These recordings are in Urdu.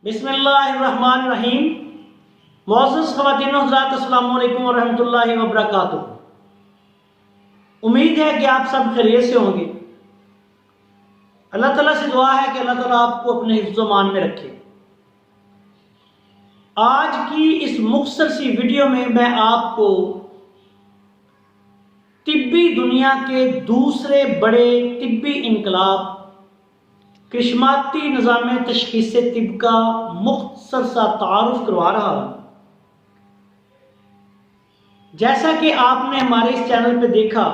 بسم اللہ الرحمن الرحیم۔ معزز خواتین و حضرات، السلام علیکم ورحمۃ اللہ وبرکاتہ۔ امید ہے کہ آپ سب خیریت سے ہوں گے۔ اللہ تعالیٰ سے دعا ہے کہ اللہ تعالیٰ آپ کو اپنے حفظ و امان میں رکھے۔ آج کی اس مختصر سی ویڈیو میں آپ کو طبی دنیا کے دوسرے بڑے طبی انقلاب کرشماتی نظام تشخیص طب کا مختصر سا تعارف کروا رہا ہوں۔ جیسا کہ آپ نے ہمارے اس چینل پہ دیکھا،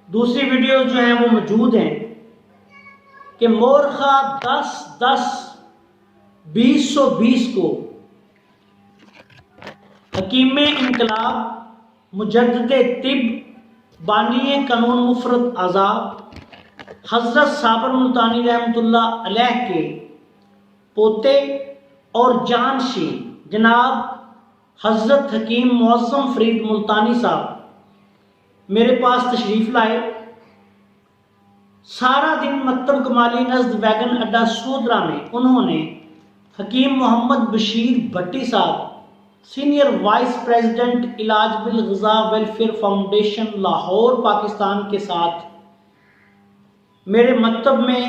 دوسری ویڈیو جو ہیں وہ موجود ہیں کہ مورخہ 10/10/2020 کو حکیم انقلاب، مجدد طب، بانی قانون مفرد اعضاء حضرت صابر ملتانی رحمۃ اللہ علیہ کے پوتے اور جانشین جناب حضرت حکیم معظم فرید ملتانی صاحب میرے پاس تشریف لائے۔ سارا دن مکتب کمالی نزد ویگن اڈا سودرا میں انہوں نے حکیم محمد بشیر بھٹی صاحب، سینئر وائس پریزیڈنٹ علاج بالغذا ویلفیئر فاؤنڈیشن لاہور پاکستان کے ساتھ میرے مکتب میں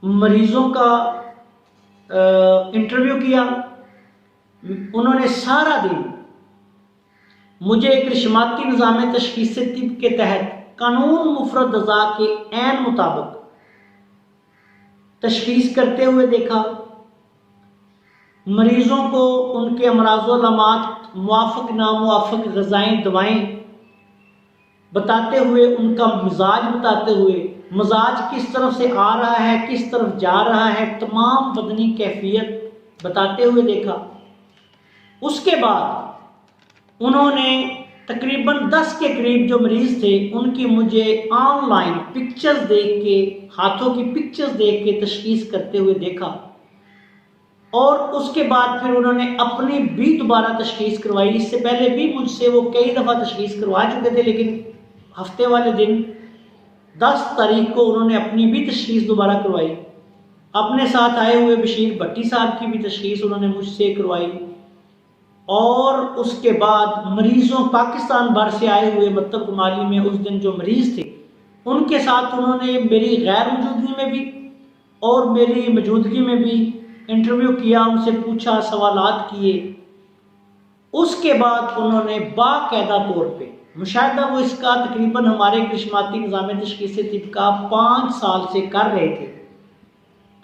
مریضوں کا انٹرویو کیا۔ انہوں نے سارا دن مجھے کرشماتی نظام تشخیص طب کے تحت قانون مفرد اعضاء کے عین مطابق تشخیص کرتے ہوئے دیکھا، مریضوں کو ان کے امراض و علامات، موافق ناموافق غذائیں دوائیں بتاتے ہوئے، ان کا مزاج بتاتے ہوئے، مزاج کس طرف سے آ رہا ہے، کس طرف جا رہا ہے، تمام بدنی کیفیت بتاتے ہوئے دیکھا۔ اس کے بعد انہوں نے تقریباً 10 کے قریب جو مریض تھے ان کی مجھے آن لائن پکچرز دیکھ کے، ہاتھوں کی پکچرز دیکھ کے تشخیص کرتے ہوئے دیکھا، اور اس کے بعد پھر انہوں نے اپنی بھی دوبارہ تشخیص کروائی۔ اس سے پہلے بھی مجھ سے وہ کئی دفعہ تشخیص کروا چکے تھے، لیکن ہفتے والے دن 10 تاریخ کو انہوں نے اپنی بھی تشخیص دوبارہ کروائی۔ اپنے ساتھ آئے ہوئے بشیر بھٹی صاحب کی بھی تشخیص انہوں نے مجھ سے کروائی، اور اس کے بعد مریضوں پاکستان بھر سے آئے ہوئے مکتب کمالی میں اس دن جو مریض تھے ان کے ساتھ انہوں نے میری غیر موجودگی میں بھی اور میری موجودگی میں بھی انٹرویو کیا، ان سے پوچھا، سوالات کیے۔ اس کے بعد انہوں نے باقاعدہ طور پہ مشاہدہ وہ اس کا تقریباً ہمارے کرشماتی نظام تشخیص طب کا 5 سال سے کر رہے تھے،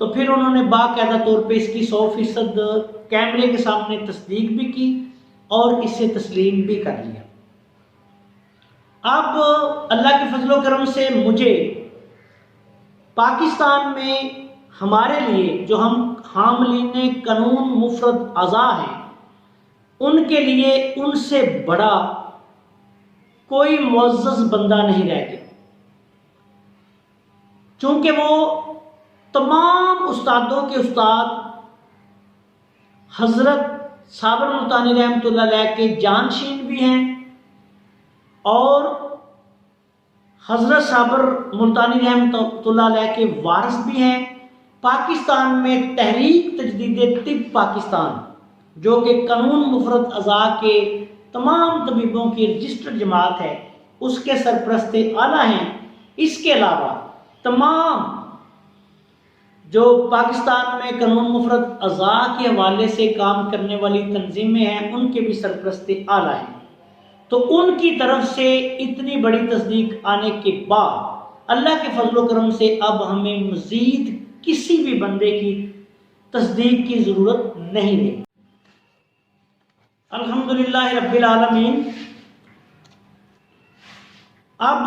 تو پھر انہوں نے باقاعدہ طور پہ اس کی 100% کیمرے کے سامنے تصدیق بھی کی اور اسے تسلیم بھی کر لیا۔ اب اللہ کے فضل و کرم سے مجھے پاکستان میں ہمارے لیے جو ہم حاملین قانون مفرد اعضاء ہیں ان کے لیے ان سے بڑا کوئی معزز بندہ نہیں رہ گیا، چونکہ وہ تمام استادوں کے استاد حضرت صابر ملتانی رحمۃ اللہ علیہ کے جانشین بھی ہیں اور حضرت صابر ملتانی رحمۃ اللہ علیہ کے وارث بھی ہیں۔ پاکستان میں تحریک تجدید طب پاکستان، جو کہ قانون مفرد اعضاء کے تمام طبیبوں کی رجسٹرڈ جماعت ہے، اس کے سرپرست اعلیٰ ہیں۔ اس کے علاوہ تمام جو پاکستان میں قانون مفرد اعضاء کے حوالے سے کام کرنے والی تنظیمیں ہیں ان کے بھی سرپرست اعلیٰ ہیں۔ تو ان کی طرف سے اتنی بڑی تصدیق آنے کے بعد اللہ کے فضل و کرم سے اب ہمیں مزید کسی بھی بندے کی تصدیق کی ضرورت نہیں ہے۔ الحمدللہ رب العالمین۔ اب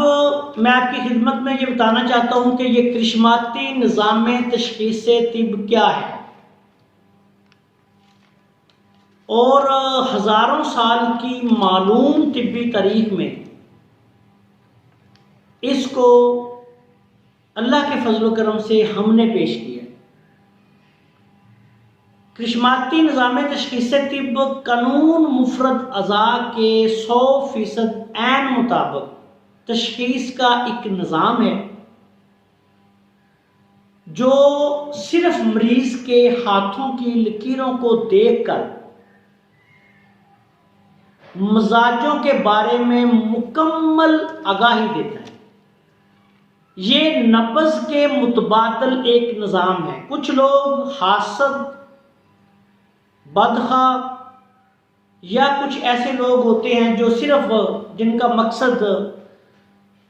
میں آپ کی خدمت میں یہ بتانا چاہتا ہوں کہ یہ کرشماتی نظام تشخیص طب کیا ہے، اور ہزاروں سال کی معلوم طبی تاریخ میں اس کو اللہ کے فضل و کرم سے ہم نے پیش کیا۔ کرشماتی نظام تشخیص طب قانون مفرد اعضاء کے 100% عین مطابق تشخیص کا ایک نظام ہے جو صرف مریض کے ہاتھوں کی لکیروں کو دیکھ کر مزاجوں کے بارے میں مکمل آگاہی دیتا ہے۔ یہ نبض کے متبادل ایک نظام ہے۔ کچھ لوگ حاسد، بدخواہ یا کچھ ایسے لوگ ہوتے ہیں جو صرف جن کا مقصد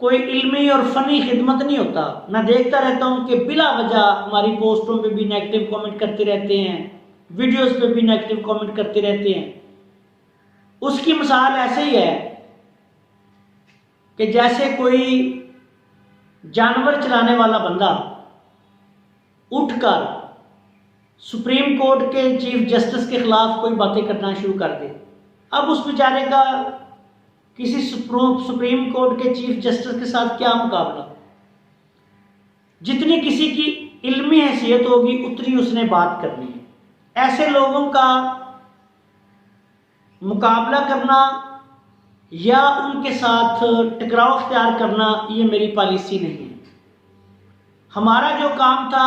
کوئی علمی اور فنی خدمت نہیں ہوتا۔ میں دیکھتا رہتا ہوں کہ بلا وجہ ہماری پوسٹوں پہ بھی نیگیٹو کامنٹ کرتے رہتے ہیں، ویڈیوز پہ بھی نیگیٹو کامنٹ کرتے رہتے ہیں۔ اس کی مثال ایسے ہی ہے کہ جیسے کوئی جانور چلانے والا بندہ اٹھ کر سپریم کورٹ کے چیف جسٹس کے خلاف کوئی باتیں کرنا شروع کر دے۔ اب اس بیچارے کا کسی سپریم کورٹ کے چیف جسٹس کے ساتھ کیا مقابلہ؟ جتنی کسی کی علمی حیثیت ہوگی اتنی اس نے بات کرنی ہے۔ ایسے لوگوں کا مقابلہ کرنا یا ان کے ساتھ ٹکراؤ اختیار کرنا یہ میری پالیسی نہیں ہے۔ ہمارا جو کام تھا،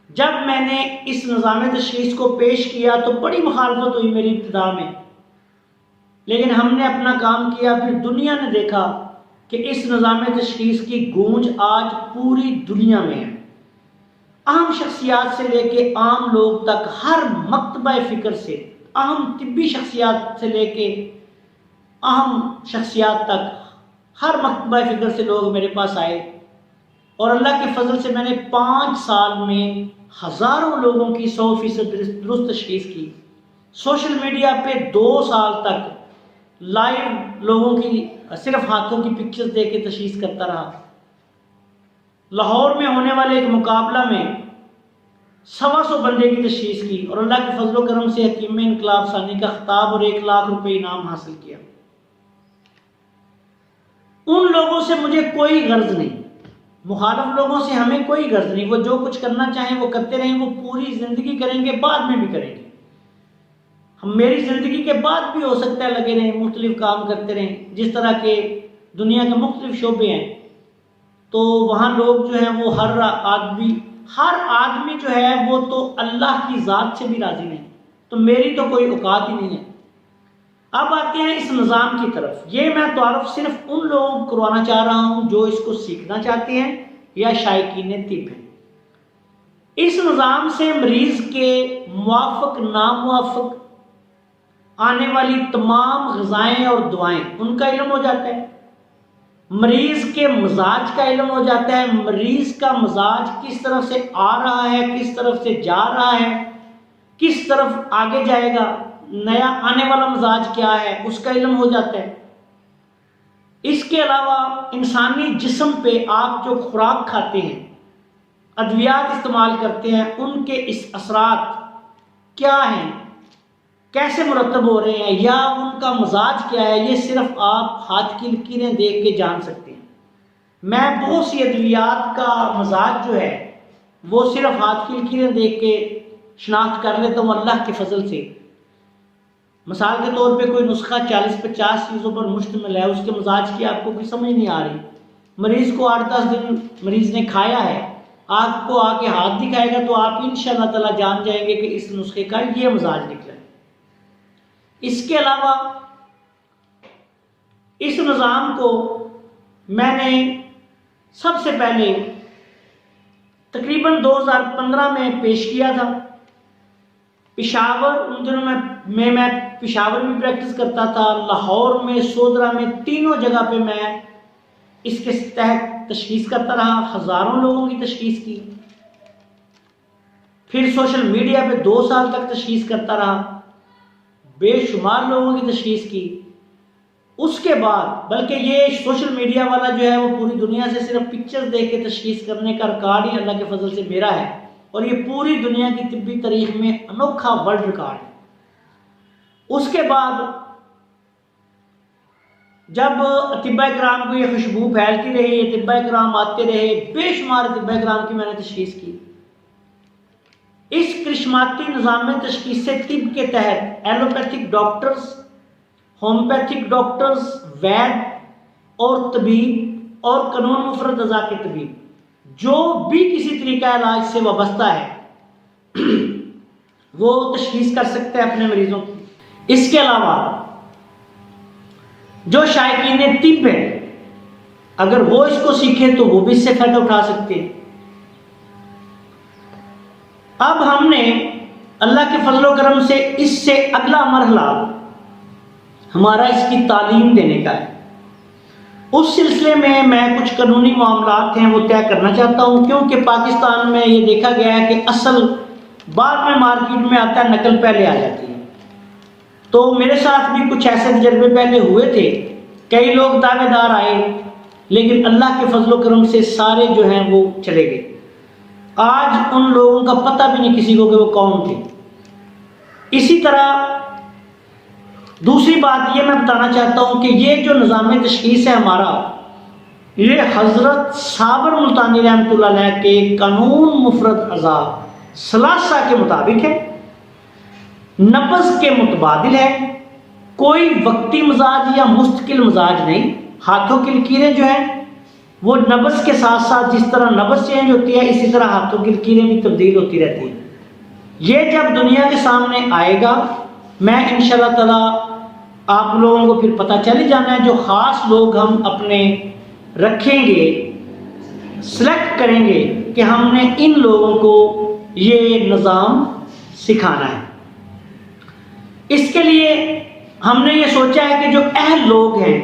جب میں نے اس نظام تشخیص کو پیش کیا تو بڑی مخالفت ہوئی میری ابتدا میں، لیکن ہم نے اپنا کام کیا۔ پھر دنیا نے دیکھا کہ اس نظام تشخیص کی گونج آج پوری دنیا میں ہے۔ اہم شخصیات سے لے کے عام لوگ تک، ہر مکتبہ فکر سے، اہم طبی شخصیات سے لے کے اہم شخصیات تک، ہر مکتبہ فکر سے لوگ میرے پاس آئے، اور اللہ کے فضل سے میں نے 5 سال میں ہزاروں لوگوں کی 100% درست تشخیص کی۔ سوشل میڈیا پہ 2 سال تک لائیو لوگوں کی صرف ہاتھوں کی پکچرز دے کے تشخیص کرتا رہا۔ لاہور میں ہونے والے ایک مقابلہ میں 125 بندے کی تشخیص کی، اور اللہ کے فضل و کرم سے حکیم انقلاب ثانی کا خطاب اور 1 لاکھ روپے انعام حاصل کیا۔ ان لوگوں سے مجھے کوئی غرض نہیں، مخالف لوگوں سے ہمیں کوئی غرض نہیں۔ وہ جو کچھ کرنا چاہیں وہ کرتے رہیں، وہ پوری زندگی کریں گے، بعد میں بھی کریں گے۔ ہم میری زندگی کے بعد بھی ہو سکتا ہے لگے رہیں، مختلف کام کرتے رہیں۔ جس طرح کے دنیا کے مختلف شعبے ہیں تو وہاں لوگ جو ہیں وہ ہر آدمی جو ہے وہ تو اللہ کی ذات سے بھی راضی نہیں، تو میری تو کوئی اوقات ہی نہیں ہے۔ اب آتے ہیں اس نظام کی طرف۔ یہ میں تعارف صرف ان لوگوں کو کروانا چاہ رہا ہوں جو اس کو سیکھنا چاہتے ہیں یا شائقین طب ہیں۔ اس نظام سے مریض کے موافق ناموافق آنے والی تمام غذائیں اور دعائیں ان کا علم ہو جاتا ہے، مریض کے مزاج کا علم ہو جاتا ہے، مریض کا مزاج کس طرف سے آ رہا ہے، کس طرف سے جا رہا ہے، کس طرف آگے جائے گا، نیا آنے والا مزاج کیا ہے، اس کا علم ہو جاتا ہے۔ اس کے علاوہ انسانی جسم پہ آپ جو خوراک کھاتے ہیں، ادویات استعمال کرتے ہیں، ان کے اس اثرات کیا ہیں، کیسے مرتب ہو رہے ہیں، یا ان کا مزاج کیا ہے، یہ صرف آپ ہاتھ کی لکیریں دیکھ کے جان سکتے ہیں۔ میں بہت سی ادویات کا مزاج جو ہے وہ صرف ہاتھ کی لکیریں دیکھ کے شناخت کر لیتا ہوں اللہ کے فضل سے۔ مثال کے طور پہ کوئی نسخہ 40-50 چیزوں پر مشتمل ہے، اس کے مزاج کی آپ کو کوئی سمجھ نہیں آ رہی، مریض کو 8-10 دن مریض نے کھایا ہے، آپ کو آ کے ہاتھ دکھائے گا تو آپ انشاءاللہ تعالی جان جائیں گے کہ اس نسخے کا یہ مزاج نکلا ہے۔ اس کے علاوہ اس نظام کو میں نے سب سے پہلے تقریباً 2015 میں پیش کیا تھا پشاور۔ ان دنوں میں پشاور میں پریکٹس کرتا تھا، لاہور میں، سودرا میں، تینوں جگہ پہ میں اس کے تحت تشخیص کرتا رہا، ہزاروں لوگوں کی تشخیص کی۔ پھر سوشل میڈیا پہ 2 سال تک تشخیص کرتا رہا، بے شمار لوگوں کی تشخیص کی۔ اس کے بعد بلکہ یہ سوشل میڈیا والا جو ہے وہ پوری دنیا سے صرف پکچرز دیکھ کے تشخیص کرنے کا ریکارڈ ہی اللہ کے فضل سے میرا ہے، اور یہ پوری دنیا کی طبی تاریخ میں انوکھا ورلڈ ریکارڈ ہے۔ اس کے بعد جب اطباء کرام کو یہ خوشبو پھیلتی رہی، اطباء کرام آتے رہے، بے شمار اطباء کرام کی میں نے تشخیص کی۔ اس کرشماتی نظام تشخیص سے طب کے تحت ایلوپیتھک ڈاکٹرز، ہومیوپیتھک ڈاکٹرز، وید اور طبیب اور قانون مفرد اعضاء کے طبیب جو بھی کسی طریقہ علاج سے وابستہ ہے وہ تشخیص کر سکتا ہے اپنے مریضوں کی۔ اس کے علاوہ جو شائقین طب ہیں اگر وہ اس کو سیکھیں تو وہ بھی اس سے فائدہ اٹھا سکتے ہیں۔ اب ہم نے اللہ کے فضل و کرم سے اس سے اگلا مرحلہ ہمارا اس کی تعلیم دینے کا ہے۔ اس سلسلے میں کچھ قانونی معاملات ہیں وہ طے کرنا چاہتا ہوں، کیونکہ پاکستان میں یہ دیکھا گیا ہے کہ اصل بعد میں مارکیٹ میں آتا ہے، نقل پہلے آ جاتی ہے۔ تو میرے ساتھ بھی کچھ ایسے تجربے پہلے ہوئے تھے، کئی لوگ دعوے دار آئے لیکن اللہ کے فضل و کرم سے سارے جو ہیں وہ چلے گئے۔ آج ان لوگوں کا پتہ بھی نہیں کسی کو کہ وہ کون تھے۔ اسی طرح دوسری بات یہ میں بتانا چاہتا ہوں کہ یہ جو نظام تشخیص ہے ہمارا، یہ حضرت صابر ملتانی رحمۃ اللہ علیہ کے قانون مفرد اعضاء ثلاثہ کے مطابق ہے، نبض کے متبادل ہے، کوئی وقتی مزاج یا مستقل مزاج نہیں۔ ہاتھوں کی لکیریں جو ہیں وہ نبض کے ساتھ ساتھ جس طرح نبض چینج ہوتی ہے اسی طرح ہاتھوں کی لکیریں بھی تبدیل ہوتی رہتی ہیں۔ یہ جب دنیا کے سامنے آئے گا میں انشاءاللہ تعالی آپ لوگوں کو پھر پتہ چل ہی جانا ہے، جو خاص لوگ ہم اپنے رکھیں گے، سلیکٹ کریں گے کہ ہم نے ان لوگوں کو یہ نظام سکھانا ہے۔ اس کے لیے ہم نے یہ سوچا ہے کہ جو اہل لوگ ہیں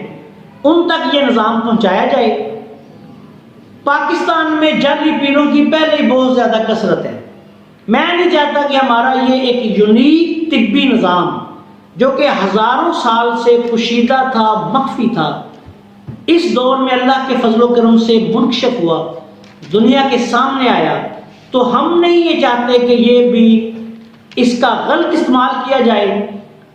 ان تک یہ نظام پہنچایا جائے۔ پاکستان میں جعلی پیروں کی پہلے ہی بہت زیادہ کثرت ہے۔ میں نہیں چاہتا کہ ہمارا یہ ایک یونیک طبی نظام جو کہ ہزاروں سال سے پوشیدہ تھا، مخفی تھا، اس دور میں اللہ کے فضل و کرم سے منکشف ہوا، دنیا کے سامنے آیا، تو ہم نہیں یہ چاہتے کہ یہ بھی اس کا غلط استعمال کیا جائے۔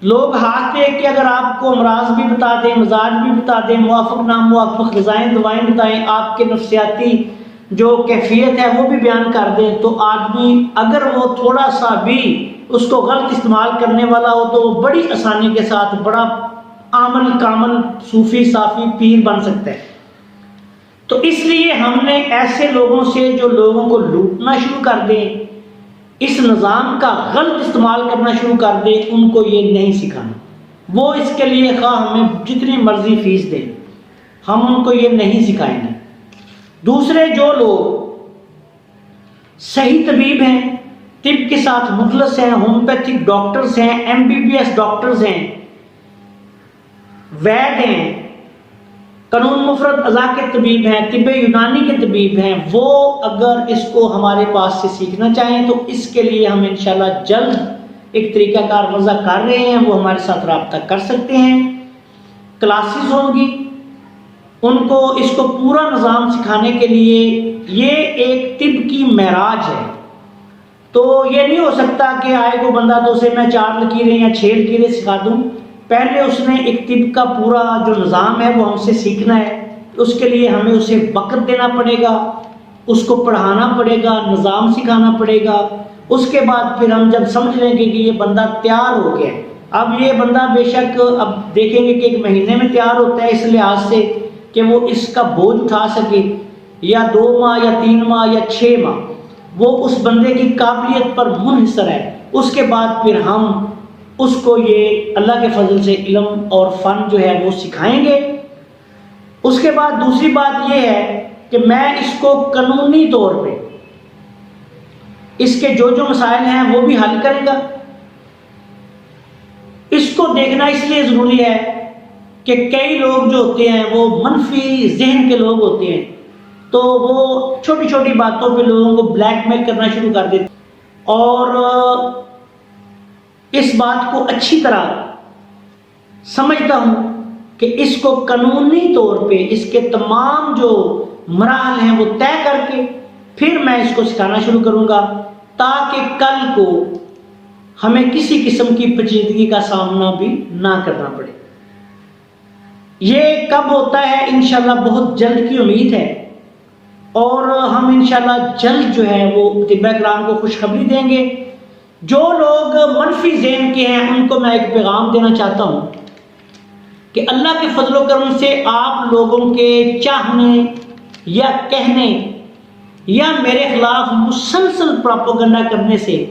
لوگ ہاتھ دیکھ کے اگر آپ کو امراض بھی بتا دیں، مزاج بھی بتا دیں، موافق ناموافق غذائیں دوائیں بتائیں، آپ کے نفسیاتی جو کیفیت ہے وہ بھی بیان کر دیں، تو آدمی اگر وہ تھوڑا سا بھی اس کو غلط استعمال کرنے والا ہو تو وہ بڑی آسانی کے ساتھ بڑا عامل کامل صوفی صافی پیر بن سکتا ہے۔ تو اس لیے ہم نے ایسے لوگوں سے جو لوگوں کو لوٹنا شروع کر دیں، اس نظام کا غلط استعمال کرنا شروع کر دیں، ان کو یہ نہیں سکھانا۔ وہ اس کے لیے خواہ ہمیں جتنی مرضی فیس دیں، ہم ان کو یہ نہیں سکھائیں گے۔ دوسرے جو لوگ صحیح طبیب ہیں، طب کے ساتھ مخلص ہیں، ہومیوپیتھک ڈاکٹرز ہیں، MBBS ڈاکٹرز ہیں، وید ہیں، قانون مفرد اعضاء کے طبیب ہیں، طب یونانی کے طبیب ہیں، وہ اگر اس کو ہمارے پاس سے سیکھنا چاہیں تو اس کے لیے ہم انشاءاللہ جلد ایک طریقہ کار وضع کر رہے ہیں، وہ ہمارے ساتھ رابطہ کر سکتے ہیں۔ کلاسز ہوں گی، ان کو اس کو پورا نظام سکھانے کے لیے یہ ایک طب کی معراج ہے۔ تو یہ نہیں ہو سکتا کہ آئے کو بندہ تو اسے میں 4 لکیریں یا 6 لکیریں سکھا دوں، پہلے اس نے ایک طب کا پورا جو نظام ہے وہ ہم سے سیکھنا ہے۔ اس کے لیے ہمیں اسے وقت دینا پڑے گا، اس کو پڑھانا پڑے گا، نظام سکھانا پڑے گا۔ اس کے بعد پھر ہم جب سمجھ لیں گے کہ یہ بندہ تیار ہو گیا ہے، اب یہ بندہ بے شک اب دیکھیں گے کہ 1 مہینے میں تیار ہوتا ہے اس لحاظ سے کہ وہ اس کا بوجھ اٹھا سکے، یا 2 ماہ یا 3 ماہ یا 6 ماہ، وہ اس بندے کی قابلیت پر منحصر ہے۔ اس کے بعد پھر ہم اس کو یہ اللہ کے فضل سے علم اور فن جو ہے وہ سکھائیں گے۔ اس کے بعد دوسری بات یہ ہے کہ میں اس کو قانونی طور پہ اس کے جو مسائل ہیں وہ بھی حل کرے گا۔ اس کو دیکھنا اس لیے ضروری ہے کہ کئی لوگ جو ہوتے ہیں وہ منفی ذہن کے لوگ ہوتے ہیں، تو وہ چھوٹی چھوٹی باتوں پہ لوگوں کو بلیک میل کرنا شروع کر دیتے، اور اس بات کو اچھی طرح سمجھتا ہوں کہ اس کو قانونی طور پہ اس کے تمام جو مراحل ہیں وہ طے کر کے پھر میں اس کو سکھانا شروع کروں گا، تاکہ کل کو ہمیں کسی قسم کی پیچیدگی کا سامنا بھی نہ کرنا پڑے۔ یہ کب ہوتا ہے؟ انشاءاللہ بہت جلد کی امید ہے، اور ہم انشاءاللہ جلد جو ہے وہ طباء کرام کو خوشخبری دیں گے۔ جو لوگ منفی ذہن کے ہیں ان کو میں ایک پیغام دینا چاہتا ہوں کہ اللہ کے فضل و کرم سے آپ لوگوں کے چاہنے یا کہنے یا میرے خلاف مسلسل پروپیگنڈا کرنے سے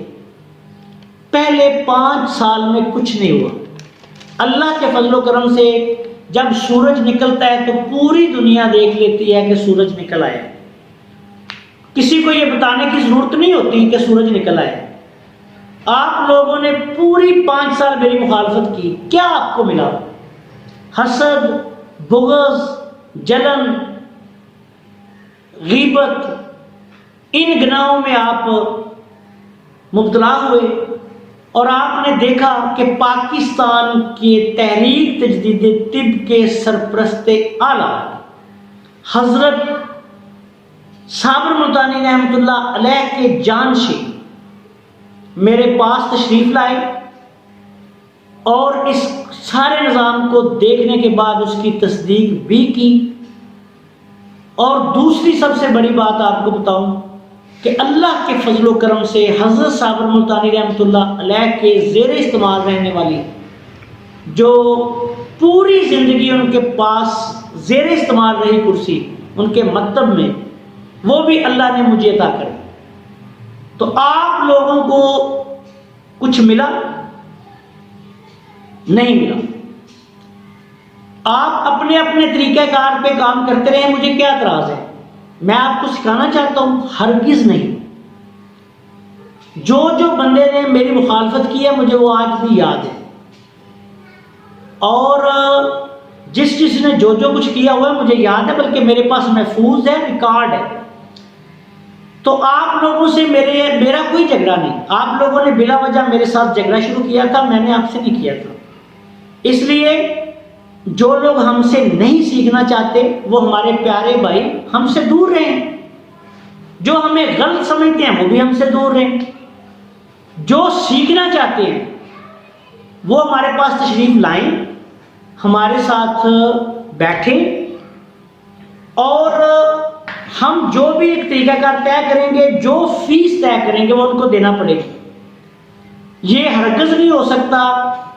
پہلے 5 سال میں کچھ نہیں ہوا۔ اللہ کے فضل و کرم سے جب سورج نکلتا ہے تو پوری دنیا دیکھ لیتی ہے کہ سورج نکل آیا، کسی کو یہ بتانے کی ضرورت نہیں ہوتی کہ سورج نکل آیا۔ آپ لوگوں نے پوری 5 سال میری مخالفت کی، کیا آپ کو ملا؟ حسد، بغض، جلن، غیبت، ان گناہوں میں آپ مبتلا ہوئے، اور آپ نے دیکھا کہ پاکستان کے تحریک تجدید طب کے سرپرست اعلیٰ حضرت صابر ملتانی رحمۃ اللہ علیہ کے جانشین میرے پاس تشریف لائے، اور اس سارے نظام کو دیکھنے کے بعد اس کی تصدیق بھی کی۔ اور دوسری سب سے بڑی بات آپ کو بتاؤں کہ اللہ کے فضل و کرم سے حضرت صابر ملتانی رحمۃ اللہ علیہ کے زیر استعمال رہنے والی جو پوری زندگی ان کے پاس زیر استعمال رہی کرسی ان کے مکتب میں، وہ بھی اللہ نے مجھے عطا کری۔ تو آپ لوگوں کو کچھ ملا؟ نہیں ملا۔ آپ اپنے اپنے طریقہ کار پہ کام کرتے رہے، مجھے کیا اعتراض ہے؟ میں آپ کو سکھانا چاہتا ہوں، ہرگز نہیں۔ جو بندے نے میری مخالفت کی ہے مجھے وہ آج بھی یاد ہے، اور جس نے جو کچھ کیا ہوا ہے مجھے یاد ہے، بلکہ میرے پاس محفوظ ہے، ریکارڈ ہے۔ تو آپ لوگوں سے میرا کوئی جھگڑا نہیں۔ آپ لوگوں نے بلا وجہ میرے ساتھ جھگڑا شروع کیا تھا، میں نے آپ سے نہیں کیا تھا۔ اس لیے جو لوگ ہم سے نہیں سیکھنا چاہتے وہ ہمارے پیارے بھائی ہم سے دور رہیں، جو ہمیں غلط سمجھتے ہیں وہ بھی ہم سے دور رہیں، جو سیکھنا چاہتے ہیں وہ ہمارے پاس تشریف لائیں، ہمارے ساتھ بیٹھیں، اور ہم جو بھی ایک طریقہ کار طے کریں گے، جو فیس طے کریں گے وہ ان کو دینا پڑے گی۔ یہ ہرگز نہیں ہو سکتا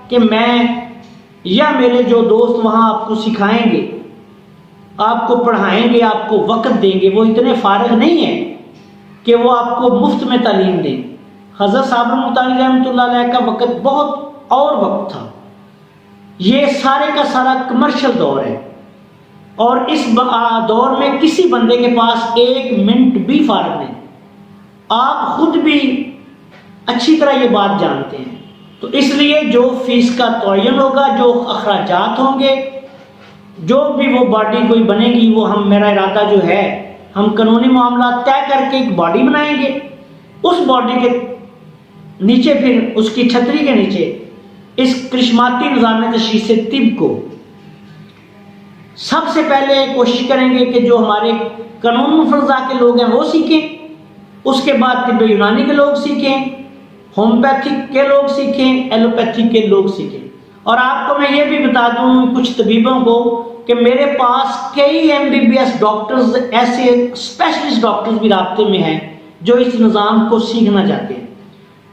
کہ میں یا میرے جو دوست وہاں آپ کو سکھائیں گے، آپ کو پڑھائیں گے، آپ کو وقت دیں گے، وہ اتنے فارغ نہیں ہیں کہ وہ آپ کو مفت میں تعلیم دیں۔ حضرت صابر ملتانی رحمۃ اللہ علیہ کا وقت بہت اور وقت تھا، یہ سارے کا سارا کمرشل دور ہے، اور اس دور میں کسی بندے کے پاس 1 منٹ بھی فارغ نہیں۔ آپ خود بھی اچھی طرح یہ بات جانتے ہیں۔ تو اس لیے جو فیس کا تعین ہوگا، جو اخراجات ہوں گے، جو بھی وہ باڈی کوئی بنے گی، وہ میرا ارادہ جو ہے ہم قانونی معاملات طے کر کے ایک باڈی بنائیں گے، اس باڈی کے نیچے پھر اس کی چھتری کے نیچے اس کرشماتی نظام تشخیص طب کو سب سے پہلے کوشش کریں گے کہ جو ہمارے قانون مفرزہ کے لوگ ہیں وہ سیکھیں، اس کے بعد طب یونانی کے لوگ سیکھیں، ہومیوپیتھک کے لوگ سیکھیں، ایلوپیتھک کے لوگ سیکھیں۔ اور آپ کو میں یہ بھی بتا دوں کچھ طبیبوں کو کہ میرے پاس کئی MBBS ڈاکٹرز، ایسے اسپیشلسٹ ڈاکٹرز بھی رابطے میں ہیں جو اس نظام کو سیکھنا چاہتے ہیں۔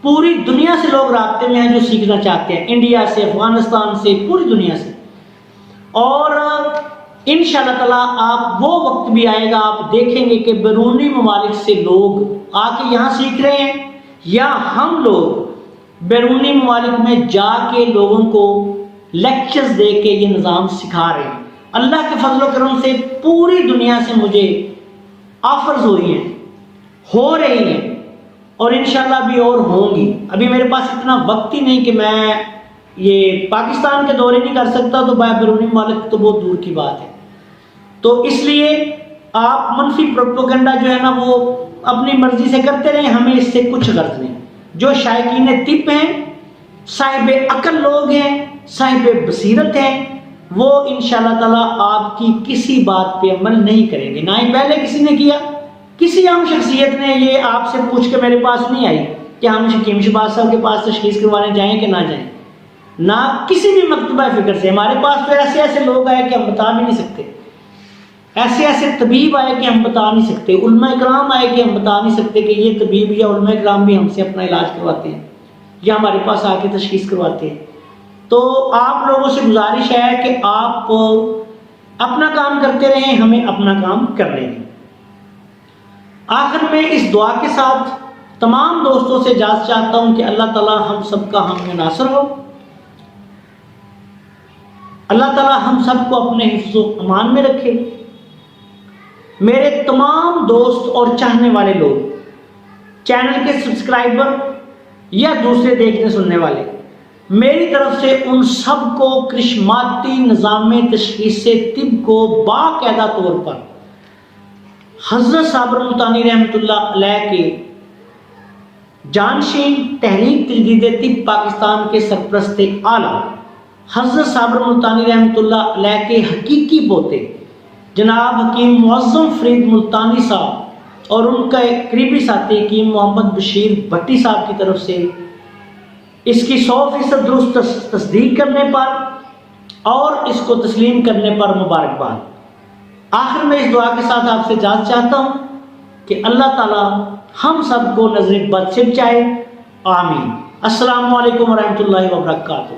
پوری دنیا سے لوگ رابطے میں ہیں جو سیکھنا چاہتے ہیں، انڈیا سے، افغانستان سے، پوری دنیا سے۔ اور انشاءاللہ تعالیٰ آپ وہ وقت بھی آئے گا، آپ دیکھیں گے کہ بیرونی ممالک سے لوگ آ کے یہاں سیکھ رہے ہیں، یا ہم لوگ بیرونی ممالک میں جا کے لوگوں کو لیکچرز دے کے یہ نظام سکھا رہے ہیں۔ اللہ کے فضل و کرم سے پوری دنیا سے مجھے آفرز ہوئی ہیں، ہو رہی ہیں، اور انشاءاللہ بھی اور ہوں گی۔ ابھی میرے پاس اتنا وقت ہی نہیں کہ میں یہ پاکستان کے دورے نہیں کر سکتا، تو بیرونی ممالک تو بہت دور کی بات ہے۔ تو اس لیے آپ منفی پروپیگنڈا جو ہے نا وہ اپنی مرضی سے کرتے رہیں، ہمیں اس سے کچھ غرض نہیں۔ جو شائقین طب ہیں، صاحب عقل لوگ ہیں، صاحب بصیرت ہیں، وہ انشاءاللہ تعالیٰ آپ کی کسی بات پہ عمل نہیں کریں گے، نہ ہی پہلے کسی نے کیا۔ کسی عام شخصیت نے یہ آپ سے پوچھ کے میرے پاس نہیں آئی کہ ہم حکیم شہباز صاحب کے پاس تشخیص کروانے جائیں کہ نہ جائیں، نہ کسی بھی مکتبہ فکر سے۔ ہمارے پاس تو ایسے لوگ آئے کہ ہم بتا بھی نہیں سکتے، ایسے طبیب آئے کہ ہم بتا نہیں سکتے، علماء کرام آئے کہ ہم بتا نہیں سکتے کہ یہ طبیب یا علماء کرام بھی ہم سے اپنا علاج کرواتے ہیں یا ہمارے پاس آ کے تشخیص کرواتے ہیں۔ تو آپ لوگوں سے گزارش ہے کہ آپ اپنا کام کرتے رہیں، ہمیں اپنا کام کرنے دیں۔ آخر میں اس دعا کے ساتھ تمام دوستوں سے اجازت چاہتا ہوں کہ اللہ تعالی ہم سب کا حامی ناصر ہو، اللہ تعالی ہم سب کو اپنے حفظ و امان میں رکھے۔ میرے تمام دوست اور چاہنے والے لوگ، چینل کے سبسکرائبر یا دوسرے دیکھنے سننے والے، میری طرف سے ان سب کو کرشماتی نظام تشخیص طب کو باقاعدہ طور پر حضرت صابر ملتانی رحمۃ اللہ علیہ کے جانشین تحریک تجدید طب پاکستان کے سرپرست اعلیٰ حضرت صابر ملتانی رحمۃ اللہ علیہ کے حقیقی پوتے جناب حکیم معظم فرید ملتانی صاحب اور ان کا ایک قریبی ساتھی حکیم محمد بشیر بھٹی صاحب کی طرف سے اس کی 100% درست تصدیق کرنے پر اور اس کو تسلیم کرنے پر مبارکباد۔ آخر میں اس دعا کے ساتھ آپ سے اجازت چاہتا ہوں کہ اللہ تعالی ہم سب کو نظر بد سے بچائے، آمین۔ السلام علیکم ورحمۃ اللہ وبرکاتہ۔